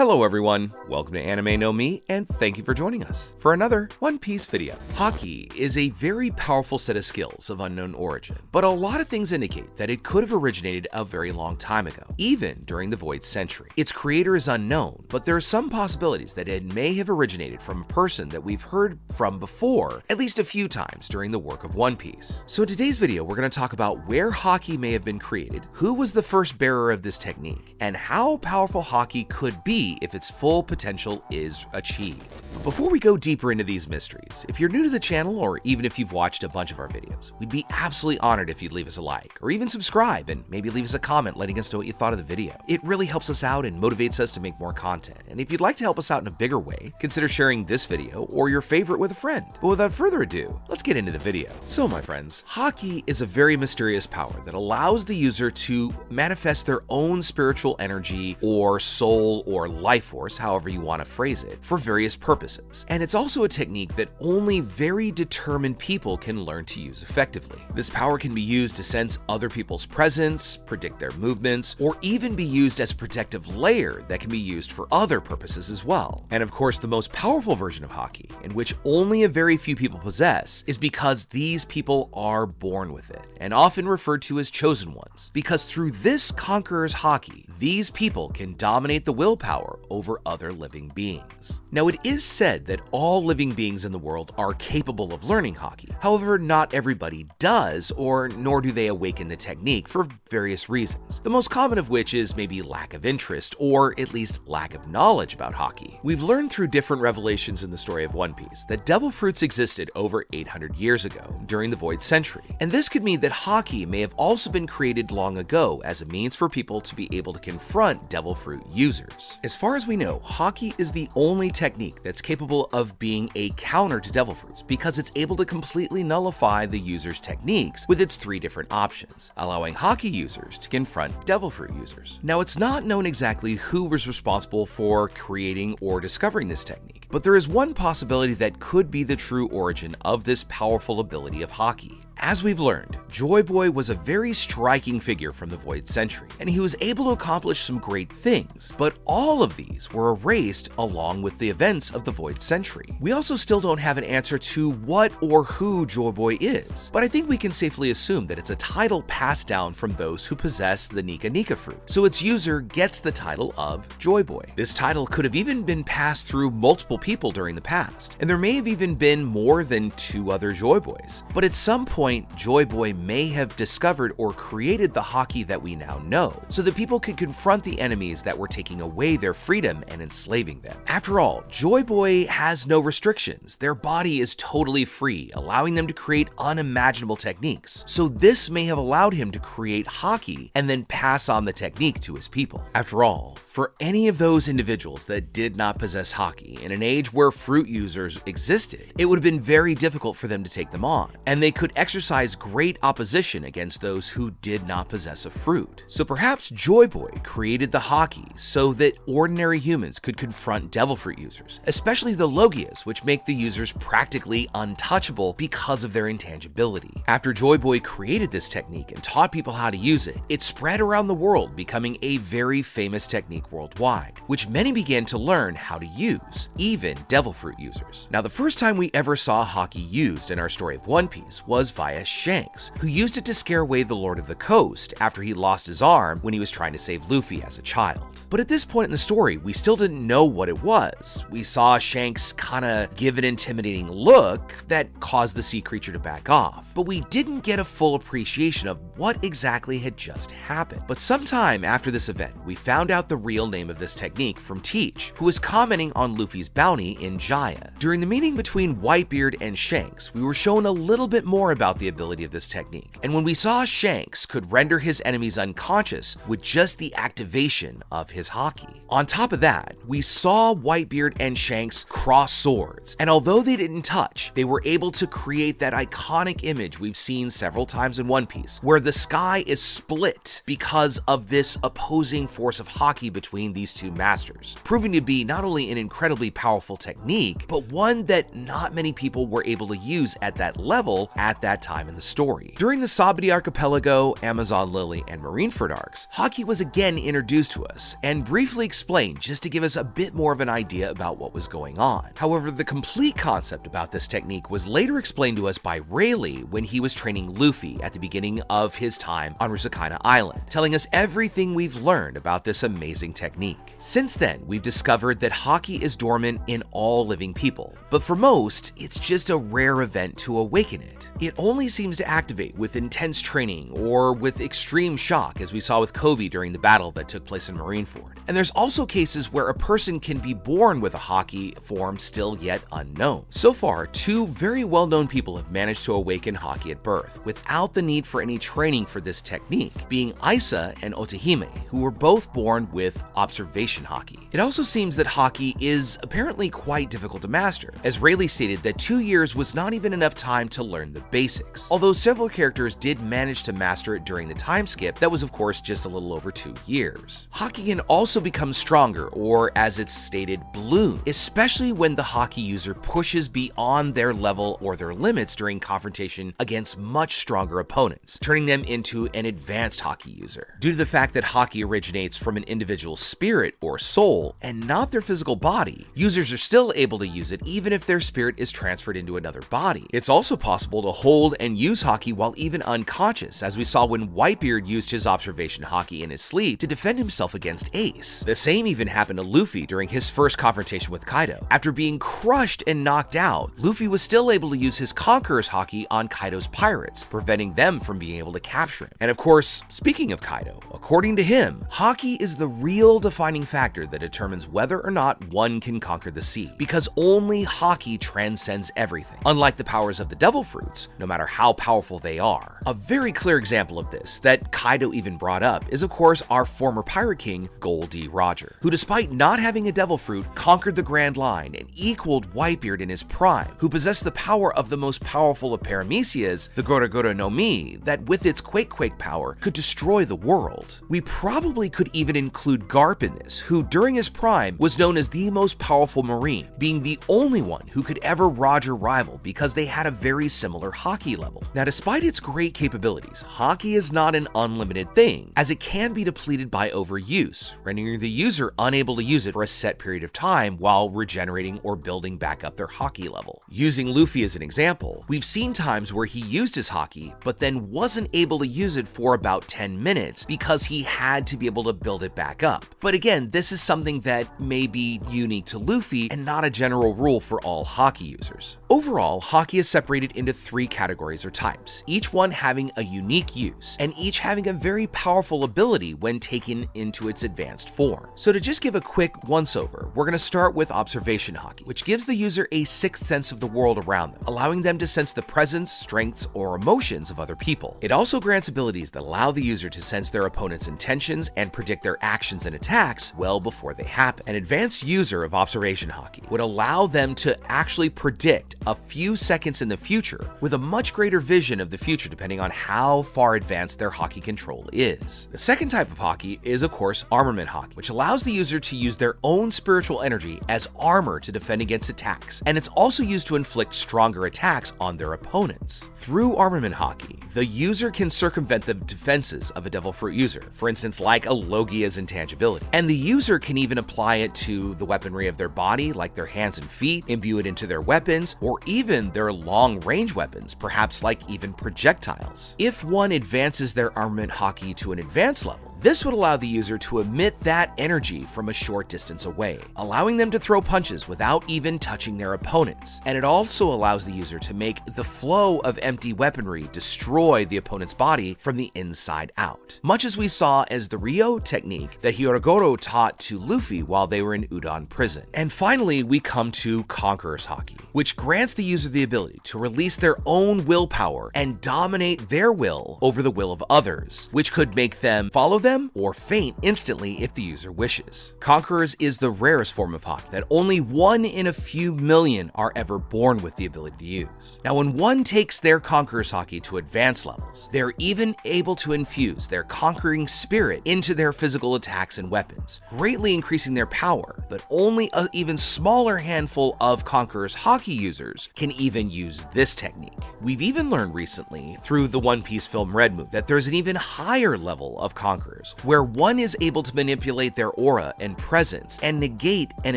Hello everyone, welcome to Anime No Me, and thank you for joining us for another One Piece video. Haki is a very powerful set of skills of unknown origin, but a lot of things indicate that it could have originated a very long time ago, even during the Void Century. Its creator is unknown, but there are some possibilities that it may have originated from a person that we've heard from before, at least a few times during the work of One Piece. So in today's video, we're going to talk about where Haki may have been created, who was the first bearer of this technique, and how powerful Haki could be if its full potential is achieved. Before we go deeper into these mysteries, if you're new to the channel or even if you've watched a bunch of our videos, we'd be absolutely honored if you'd leave us a like or even subscribe and maybe leave us a comment letting us know what you thought of the video. It really helps us out and motivates us to make more content. And if you'd like to help us out in a bigger way, consider sharing this video or your favorite with a friend. But without further ado, let's get into the video. So my friends, Haki is a very mysterious power that allows the user to manifest their own spiritual energy or soul or life force, however you want to phrase it, for various purposes. And it's also a technique that only very determined people can learn to use effectively. This power can be used to sense other people's presence, predict their movements, or even be used as a protective layer that can be used for other purposes as well. And of course, the most powerful version of Haki, in which only a very few people possess, is because these people are born with it, and often referred to as chosen ones, because through this Conqueror's Haki, these people can dominate the willpower over other living beings. Now, it is said that all living beings in the world are capable of learning Haki. However, not everybody does, or nor do they awaken the technique for various reasons. The most common of which is maybe lack of interest, or at least lack of knowledge about Haki. We've learned through different revelations in the story of One Piece that devil fruits existed over 800 years ago, during the Void Century. And this could mean that Haki may have also been created long ago as a means for people to be able to confront devil fruit users. As far as we know, Haki is the only technique that's capable of being a counter to devil fruits because it's able to completely nullify the user's techniques with its 3 different options, allowing Haki users to confront devil fruit users. Now, it's not known exactly who was responsible for creating or discovering this technique, but there is one possibility that could be the true origin of this powerful ability of Haki. As we've learned, Joy Boy was a very striking figure from the Void Century, and he was able to accomplish some great things, but all of these were erased along with the events of the Void Century. We also still don't have an answer to what or who Joy Boy is, but I think we can safely assume that it's a title passed down from those who possess the Nika Nika fruit, so its user gets the title of Joy Boy. This title could have even been passed through multiple people during the past, and there may have even been more than 2 other Joy Boys, but at some point, Joy Boy may have discovered or created the Haki that we now know, so that people could confront the enemies that were taking away their freedom and enslaving them. After all, Joy Boy has no restrictions. Their body is totally free, allowing them to create unimaginable techniques. So this may have allowed him to create Haki and then pass on the technique to his people. After all, for any of those individuals that did not possess Haki in an age where fruit users existed, it would have been very difficult for them to take them on, and they could exercise great opposition against those who did not possess a fruit. So perhaps Joy Boy created the Haki so that ordinary humans could confront devil fruit users, especially the Logias, which make the users practically untouchable because of their intangibility. After Joy Boy created this technique and taught people how to use it, it spread around the world, becoming a very famous technique worldwide, which many began to learn how to use, even devil fruit users. Now, the first time we ever saw Haki used in our story of One Piece was via Shanks, who used it to scare away the Lord of the Coast after he lost his arm when he was trying to save Luffy as a child. But at this point in the story, we still didn't know what it was. We saw Shanks kinda give an intimidating look that caused the sea creature to back off, but we didn't get a full appreciation of what exactly had just happened. But sometime after this event, we found out the real name of this technique from Teach, who was commenting on Luffy's bounty in Jaya. During the meeting between Whitebeard and Shanks, we were shown a little bit more about the ability of this technique, and when we saw Shanks could render his enemies unconscious with just the activation of his Haki. On top of that, we saw Whitebeard and Shanks cross swords, and although they didn't touch, they were able to create that iconic image we've seen several times in One Piece, where the sky is split because of this opposing force of Haki between these two masters, proving to be not only an incredibly powerful technique, but one that not many people were able to use at that level at that time in the story. During the Sabati Archipelago, Amazon Lily, and Marineford arcs, Haki was again introduced to us and briefly explained just to give us a bit more of an idea about what was going on. However, the complete concept about this technique was later explained to us by Rayleigh when he was training Luffy at the beginning of his time on Rusakaina Island, telling us everything we've learned about this amazing technique. Since then, we've discovered that Haki is dormant in all living people, but for most, it's just a rare event to awaken it. It only seems to activate with intense training or with extreme shock, as we saw with Kobe during the battle that took place in Marineford. And there's also cases where a person can be born with a Haki form still yet unknown. So far, two very well-known people have managed to awaken Haki at birth without the need for any training for this technique, being Isa and Otahime, who were both born with observation Haki. It also seems that Haki is apparently quite difficult to master, as Rayleigh stated that 2 years was not even enough time to learn the basics, although several characters did manage to master it during the time skip that was of course just a little over 2 years. Haki can also become stronger, or as it's stated, bloom, especially when the Haki user pushes beyond their level or their limits during confrontation against much stronger opponents, turning them into an advanced Haki user. Due to the fact that Haki originates from an individual's spirit or soul and not their physical body, users are still able to use it even if their spirit is transferred into another body. It's also possible to hold and use Haki while even unconscious, as we saw when Whitebeard used his observation Haki in his sleep to defend himself against Ace. The same even happened to Luffy during his first confrontation with Kaido. After being crushed and knocked out, Luffy was still able to use his Conqueror's Haki on Kaido's pirates, preventing them from being able to capture him. And of course, speaking of Kaido, according to him, Haki is the real defining factor that determines whether or not one can conquer the sea, because only Haki transcends everything, unlike the powers of the devil fruits, no matter how powerful they are. A very clear example of this that Kaido even brought up is of course our former pirate king, Gold D. Roger, who despite not having a devil fruit, conquered the Grand Line and equaled Whitebeard in his prime, who possessed the power of the most powerful of paramecias, the Gorogoro no Mi, that with its Quake power could destroy the world. We probably could even include Garp in this, who during his prime was known as the most powerful marine, being the only one who could ever Roger rival because they had a very similar Haki level. Now, despite its great capabilities, Haki is not an unlimited thing, as it can be depleted by overuse, rendering the user unable to use it for a set period of time while regenerating or building back up their Haki level. Using Luffy as an example, we've seen times where he used his Haki, but then wasn't able to use it for about 10 minutes because he had to be able to build it back up. But again, this is something that may be unique to Luffy and not a general rule for all Haki users. Overall, Haki is separated into 3 categories or types, each one having a unique use, and each having a very powerful ability when taken into its advanced form. So to just give a quick once-over, we're going to start with Observation Haki, which gives the user a sixth sense of the world around them, allowing them to sense the presence, strengths, or emotions of other people. It also grants abilities that allow the user to sense their opponent's intentions and predict their actions and attacks well before they happen. An advanced user of Observation Haki would allow them to actually predict a few seconds in the future with a much greater vision of the future depending on how far advanced their Haki control is. The second type of Haki is of course Armament Hawk, which allows the user to use their own spiritual energy as armor to defend against attacks, and it's also used to inflict stronger attacks on their opponents. Through Armament Haki, the user can circumvent the defenses of a Devil Fruit user, for instance like a Logia's intangibility, and the user can even apply it to the weaponry of their body like their hands and feet, imbue it into their weapons, or even their long-range weapons, perhaps like even projectiles. If one advances their Armament Haki to an advanced level, this would allow the user to emit that energy from a short distance away, allowing them to throw punches without even touching their opponents. And it also allows the user to make the flow of empty weaponry destroy the opponent's body from the inside out, much as we saw as the Ryo technique that Hyogoro taught to Luffy while they were in Udon prison. And finally, we come to Conqueror's Haki, which grants the user the ability to release their own willpower and dominate their will over the will of others, which could make them follow them them or faint instantly if the user wishes. Conquerors is the rarest form of Haki that only 1 in a few million are ever born with the ability to use. Now, when one takes their Conqueror's Haki to advanced levels, they're even able to infuse their conquering spirit into their physical attacks and weapons, greatly increasing their power, but only an even smaller handful of Conqueror's Haki users can even use this technique. We've even learned recently through the One Piece film Red Move that there's an even higher level of Conquerors, where one is able to manipulate their aura and presence and negate an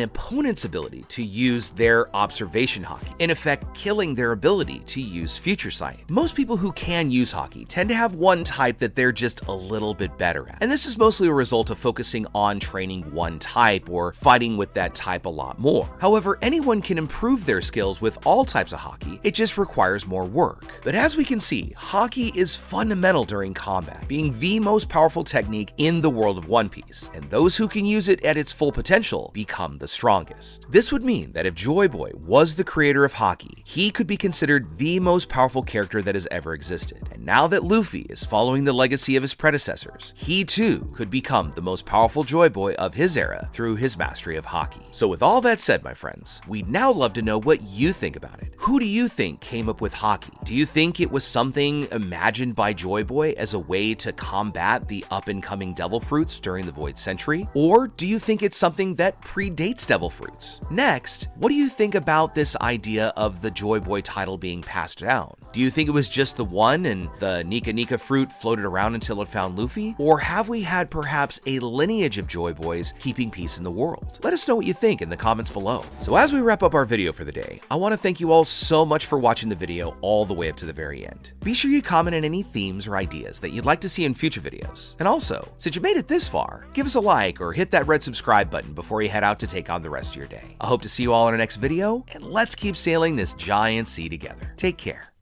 opponent's ability to use their observation Haki, in effect killing their ability to use future sight. Most people who can use Haki tend to have one type that they're just a little bit better at, and this is mostly a result of focusing on training one type or fighting with that type a lot more. However, anyone can improve their skills with all types of Haki, it just requires more work. But as we can see, Haki is fundamental during combat, being the most powerful technique in the world of One Piece, and those who can use it at its full potential become the strongest. This would mean that if Joy Boy was the creator of Haki, he could be considered the most powerful character that has ever existed. And now that Luffy is following the legacy of his predecessors, he too could become the most powerful Joy Boy of his era through his mastery of Haki. So with all that said, my friends, we'd now love to know what you think about it. Who do you think came up with Haki? Do you think it was something imagined by Joy Boy as a way to combat the up-and-coming Devil Fruits during the Void Century? Or do you think it's something that predates Devil Fruits? Next, what do you think about this idea of the Joy Boy title being passed down? Do you think it was just the one and the Nika Nika fruit floated around until it found Luffy? Or have we had perhaps a lineage of Joy Boys keeping peace in the world? Let us know what you think in the comments below. So as we wrap up our video for the day, I want to thank you all so much for watching the video all the way up to the very end. Be sure you comment on any themes or ideas that you'd like to see in future videos. And also, since you made it this far, give us a like or hit that red subscribe button before you head out to take on the rest of your day. I hope to see you all in our next video, and let's keep sailing this giant sea together. Take care.